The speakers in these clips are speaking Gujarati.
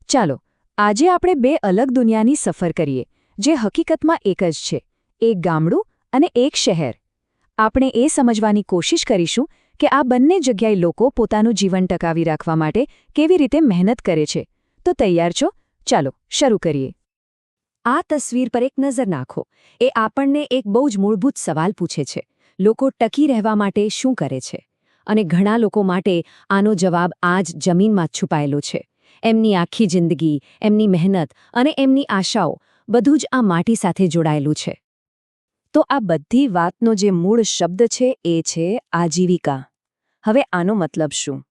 ચાલો આજે આપણે બે અલગ દુનિયાની સફર કરીએ જે હકીકતમાં એક જ છે, એક ગામડું અને એક શહેર. આપણે એ સમજવાની કોશિશ કરીશું કે આ બંને જગ્યાએ લોકો પોતાનું જીવન ટકાવી રાખવા માટે કેવી રીતે મહેનત કરે છે. તો તૈયાર છો? ચાલો શરૂ કરીએ. આ તસવીર પર એક નજર નાખો. એ આપણને એક બહુ જ મૂળભૂત સવાલ પૂછે છે. લોકો ટકી રહેવા માટે શું કરે છે? અને ઘણા લોકો માટે આનો જવાબ આ જ જમીનમાં જ છુપાયેલો છે. એમની આખી જિંદગી, એમની મહેનત અને એમની આશાઓ બધું જ આ માટી સાથે જોડાયેલું છે. તો આ બધી વાતનો જે મૂળ શબ્દ છે એ છે આજીવિકા. હવે આનો મતલબ શું?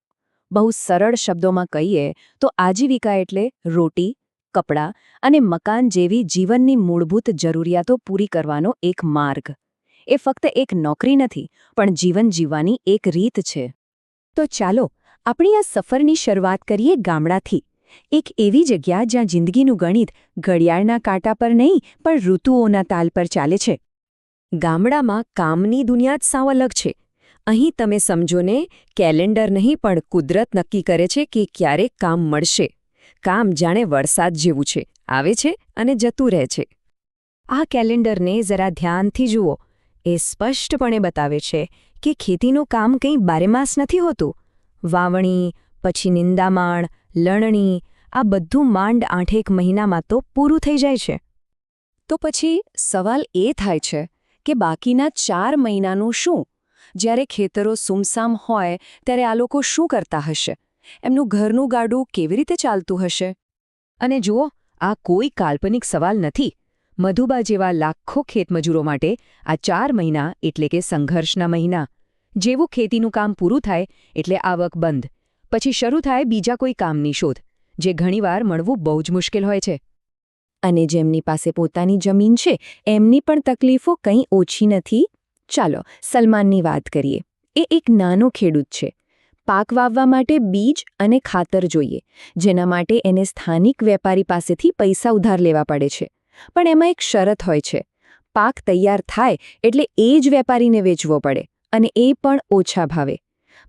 બહુ સરળ શબ્દોમાં કહીએ તો આજીવિકા એટલે રોટી, કપડાં અને મકાન જેવી જીવનની મૂળભૂત જરૂરિયાતો પૂરી કરવાનો એક માર્ગ. એ ફક્ત એક નોકરી નથી, પણ જીવન જીવવાની એક રીત છે. તો ચાલો આપણી આ સફરની શરૂઆત કરીએ ગામડાથી. એક એવી જગ્યા જ્યાં જિંદગીનું ગણિત ઘડિયાળના કાંટા પર નહીં પણ ઋતુઓના તાલ પર ચાલે છે. ગામડામાં કામની દુનિયા જ સાવ અલગ છે. અહીં તમે સમજો ને, કેલેન્ડર નહીં પણ કુદરત નક્કી કરે છે કે ક્યારે કામ મળશે. કામ જાણે વરસાદ જેવું છે, આવે છે અને જતું રહે છે. આ કેલેન્ડરને જરા ધ્યાનથી જુઓ. એ સ્પષ્ટપણે બતાવે છે કે ખેતીનું કામ કંઈ બારેમાસ નથી હોતું. વાવણી, પછી નિંદામણ, લણણી, આ બધું માંડ 8-1 મહિનામાં તો પૂરું થઈ જાય છે. તો પછી સવાલ એ થાય છે કે બાકીના 4 મહિનાનું શું? જ્યારે ખેતરો સુમસામ હોય ત્યારે આ લોકો શું કરતા હશે? એમનું ઘરનું ગાડું કેવી રીતે ચાલતું હશે? અને જુઓ, આ કોઈ કાલ્પનિક સવાલ નથી. મધુબા જેવા લાખો ખેતમજૂરો માટે આ 4 મહિના એટલે કે સંઘર્ષના મહિના. જેવું ખેતીનું કામ પૂરું થાય એટલે આવક બંધ. પછી શરૂ થાય બીજા કોઈ કામની શોધ, જે ઘણીવાર મળવું બહુ જ મુશ્કેલ હોય છે. અને જેમની પાસે પોતાની જમીન છે એમની પણ તકલીફો કંઈ ઓછી નથી. ચાલો સલમાનની વાત કરીએ. એ એક નાનો ખેડૂત છે. પાક વાવવા માટે બીજ અને ખાતર જોઈએ, જેના માટે એને સ્થાનિક વેપારી પાસેથી પૈસા ઉધાર લેવા પડે છે. પણ એમાં એક શરત હોય છે. પાક તૈયાર થાય એટલે એ જ વેપારીને વેચવો પડે, અને એ પણ ઓછા ભાવે.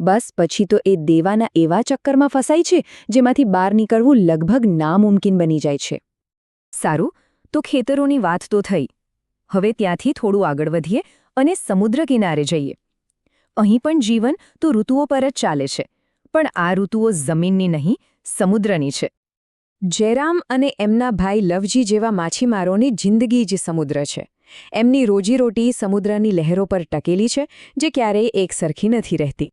બસ પછી તો એ દેવાના એવા ચક્કરમાં ફસાય છે જેમાંથી બહાર નીકળવું લગભગ નામુમકિન બની જાય છે. સારું, તો ખેતરોની વાત તો થઈ. હવે ત્યાંથી થોડું આગળ વધીએ અને સમુદ્ર કિનારે જઈએ. અહીં પણ જીવન તો ઋતુઓ પર જ ચાલે છે, પણ આ ઋતુઓ જમીનની નહીં, સમુદ્રની છે. જયરામ અને એમના ભાઈ લવજી જેવા માછીમારોની જિંદગી જ સમુદ્ર છે. એમની રોજીરોટી સમુદ્રની લહેરો પર ટકેલી છે, જે ક્યારેય એકસરખી નથી રહેતી.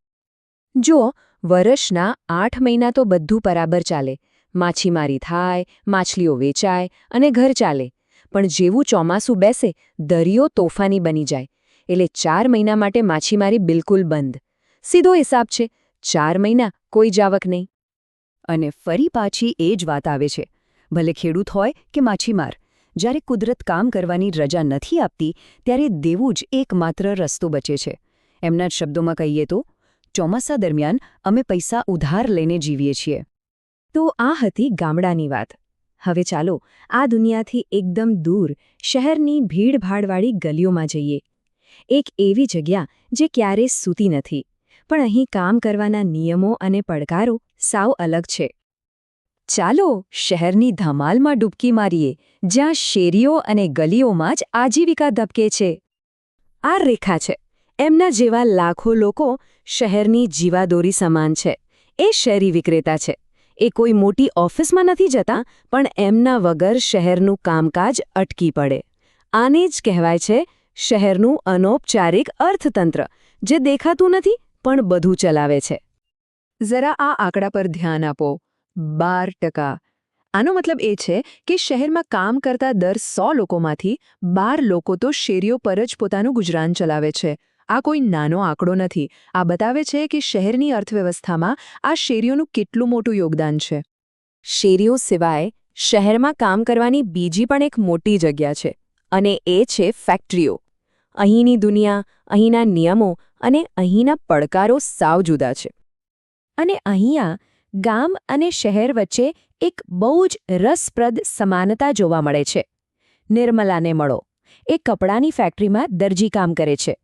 જો વર્ષના 8 મહિના તો બધું બરાબર ચાલે. માછીમારી થાય, માછલીઓ વેચાય અને ઘર ચાલે. પણ જેવું ચોમાસું બેસે, દરિયો તોફાની બની જાય. એટલે 4 મહિના માટે માછીમારી બિલકુલ બંધ. સીધો હિસાબ છે, 4 મહિના કોઈ જાવક નહીં. અને ફરી પાછી એ જ વાત આવે છે. ભલે ખેડૂત હોય કે માછીમાર, જ્યારે કુદરત કામ કરવાની રજા નથી આપતી ત્યારે દેવું જ એકમાત્ર રસ્તો બચે છે. એમના જ શબ્દોમાં કહીએ તો, ચોમાસા દરમિયાન અમે પૈસા ઉધાર લઈને જીવીએ છીએ. તો આ હતી ગામડાની વાત. હવે ચાલો આ દુનિયાથી એકદમ દૂર શહેરની ભીડભાડવાળી ગલીઓમાં જઈએ. એક એવી જગ્યા જે ક્યારેય સૂતી નથી, પણ અહીં કામ કરવાના નિયમો અને પડકારો સાવ અલગ છે. ચાલો શહેરની ધમાલમાં ડૂબકી મારીએ, જ્યાં શેરીઓ અને ગલીઓમાં જ આજીવિકા ધબકે છે. આ રેખા છે. એમના જેવા લાખો લોકો શહેરની જીવાદોરી સમાન છે. એ શહેરી વિક્રેતા છે. એ કોઈ મોટી ઓફિસમાં નથી જતા, પણ એમના વગર શહેરનું કામકાજ અટકી પડે. આને જ કહેવાય છે શહેરનું અનૌપચારિક અર્થતંત્ર, જે દેખાતું નથી પણ બધું ચલાવે છે. જરા આ આંકડા પર ધ્યાન આપો. 12%. આનો મતલબ એ છે કે શહેરમાં કામ કરતા દર 100 લોકોમાંથી 12 લોકો તો શેરીઓ પર જ પોતાનું ગુજરાન ચલાવે છે. આ કોઈ નાનો આંકડો નથી. આ બતાવે છે કે શહેરની અર્થવ્યવસ્થામાં આ શેરીઓનું કેટલું મોટું યોગદાન છે. શેરીઓ સિવાય શહેરમાં કામ કરવાની બીજી પણ એક મોટી જગ્યા છે, અને એ છે ફેક્ટરીઓ. અહીંની દુનિયા, અહીંના નિયમો અને અહીંના પડકારો સાવ જુદા છે. અને અહીંયા ગામ અને શહેર વચ્ચે એક બહુ જ રસપ્રદ સમાનતા જોવા મળે છે. નિર્મલાને મળો. એ કપડાની ફેક્ટરીમાં દરજી કામ કરે છે.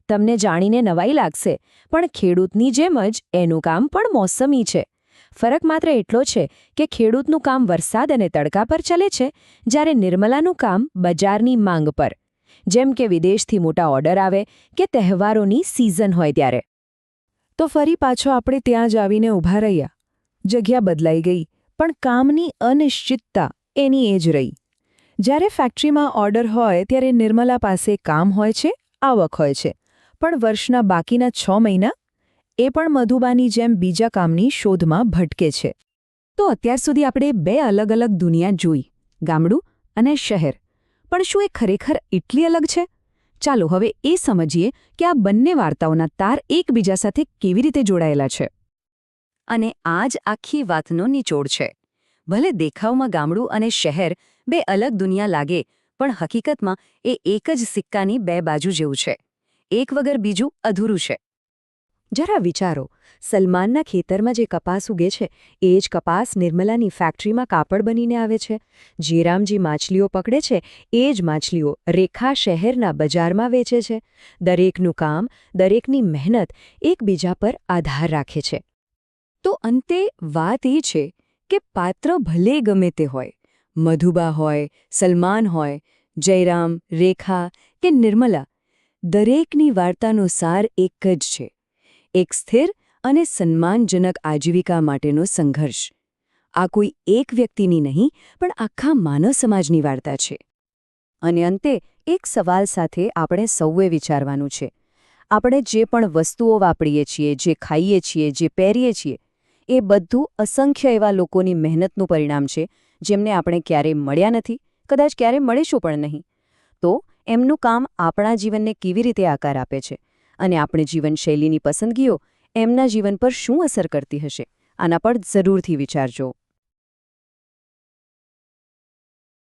તમને જાણીને નવાઈ લાગશે, પણ ખેડૂતની જેમ જ એનું કામ પણ મોસમી છે. ફરક માત્ર એટલો છે કે ખેડૂતનું કામ વરસાદ અને તડકા પર ચાલે છે, જ્યારે નિર્મલાનું કામ બજારની માંગ પર, જેમ કે વિદેશથી મોટા ઓર્ડર આવે કે તહેવારોની સિઝન હોય ત્યારે. તો ફરી પાછો આપણે ત્યાં જ આવીને ઊભા રહ્યા. જગ્યા બદલાઈ ગઈ, પણ કામની અનિશ્ચિતતા એની એ જ રહી. જ્યારે ફેક્ટરીમાં ઓર્ડર હોય ત્યારે નિર્મલા પાસે કામ હોય છે, આવક હોય છે, પણ વર્ષના બાકીના 6 મહિના એ પણ મધુબાની જેમ બીજા કામની શોધમાં ભટકે છે. તો અત્યાર સુધી આપણે 2 અલગ અલગ દુનિયા જોઈ, ગામડું અને શહેર. પણ શું એ ખરેખર એટલી અલગ છે? ચાલો હવે એ સમજીએ કે આ બંને વાર્તાઓના તાર એકબીજા સાથે કેવી રીતે જોડાયેલા છે. અને આ જ આખી વાતનો નિચોડ છે. ભલે દેખાવમાં ગામડું અને શહેર 2 અલગ દુનિયા લાગે, પણ હકીકતમાં એ એક જ સિક્કાની 2 બાજુ જેવું છે. એક વગર બીજું અધૂરું છે. જરા વિચારો, સલમાનના ખેતરમાં જે કપાસ ઉગે છે એ જ કપાસ નિર્મલાની ફેક્ટરીમાં કાપડ બનીને આવે છે. જીરામજી માછલીઓ પકડે છે એ જ માછલીઓ રેખા શહેરના બજારમાં વેચે છે. દરેકનું કામ, દરેકની મહેનત એકબીજા પર આધાર રાખે છે. તો અંતે વાત એ છે કે પાત્ર ભલે ગમે તે હોય, મધુબા હોય, સલમાન હોય, જયરામ, રેખા કે નિર્મલા, દરેકની વાર્તાનો સાર એક જ છે. એક સ્થિર અને સન્માનજનક આજીવિકા માટેનો સંઘર્ષ. આ કોઈ એક વ્યક્તિની નહીં, પણ આખા માનવ સમાજની વાર્તા છે. અને અંતે એક સવાલ સાથે આપણે સૌએ વિચારવાનું છે. આપણે જે પણ વસ્તુઓ વાપરીએ છીએ, જે ખાઈએ છીએ, જે પહેરીએ છીએ, એ બધું અસંખ્ય એવા લોકોની મહેનતનું પરિણામ છે, જેમને આપણે ક્યારેય મળ્યા નથી, કદાચ ક્યારેય મળીશું પણ નહીં. તો એમનું કામ આપણા જીવનને કેવી રીતે આકાર આપે છે, અને આપણી જીવનશૈલીની પસંદગીઓ એમના જીવન પર શું અસર કરતી હશે, આના પર જરૂરથી વિચારજો.